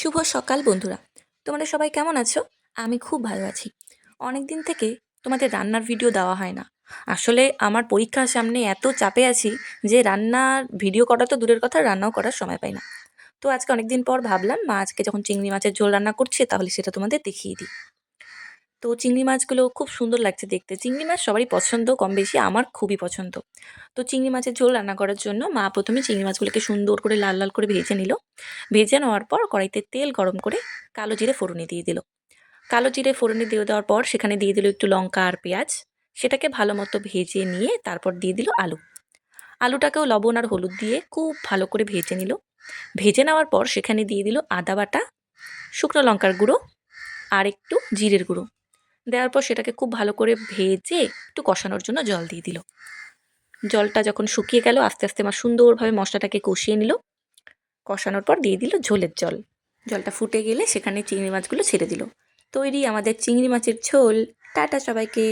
শুভ সকাল বন্ধুরা, তোমরা সবাই কেমন আছো? আমি খুব ভালো আছি। অনেক দিন থেকে তোমাদের রান্নার ভিডিও দেওয়া হয় না। আসলে আমার পরীক্ষার সামনে এত চাপে আছি যে রান্নার ভিডিও করা তো দূরের কথা, রান্নাও করার সময় পাই না। তো আজকে অনেক দিন পর ভাবলাম মা আজকে যখন চিংড়ি মাছের ঝোল রান্না করছে তাহলে সেটা তোমাদের দেখিয়ে দিই। তো চিংড়ি মাছগুলো খুব সুন্দর লাগছে দেখতে। চিংড়ি মাছ সবারই পছন্দ, কম বেশি আমার খুবই পছন্দ। তো চিংড়ি মাছের ঝোল রান্না করার জন্য মা প্রথমে চিংড়ি মাছগুলোকে সুন্দর করে লাল লাল করে ভেজে নিল। ভেজে নেওয়ার পর কড়াইতে তেল গরম করে কালো জিরে ফোড়নে দিয়ে দিল। কালো জিরে ফোড়নে দিয়ে দেওয়ার পর সেখানে দিয়ে দিল একটু লঙ্কা আর পেঁয়াজ। সেটাকে ভালো মতো ভেজে নিয়ে তারপর দিয়ে দিল আলু। আলুটাকেও লবণ আর হলুদ দিয়ে খুব ভালো করে ভেজে নিল। ভেজে নেওয়ার পর সেখানে দিয়ে দিল আদা বাটা, শুকনো লঙ্কার গুঁড়ো আর একটু জিরের গুঁড়ো। দেওয়ার পর সেটাকে খুব ভালো করে ভেজে একটু কষানোর জন্য জল দিয়ে দিল। জলটা যখন শুকিয়ে গেল আস্তে আস্তে মা সুন্দরভাবে মশলাটাকে কষিয়ে নিল। কষানোর পর দিয়ে দিল ঝোলের জল। জলটা ফুটে গেলে সেখানে চিংড়ি মাছগুলো ছেড়ে দিল। তৈরি আমাদের চিংড়ি মাছের ঝোল। টাটা সবাইকে।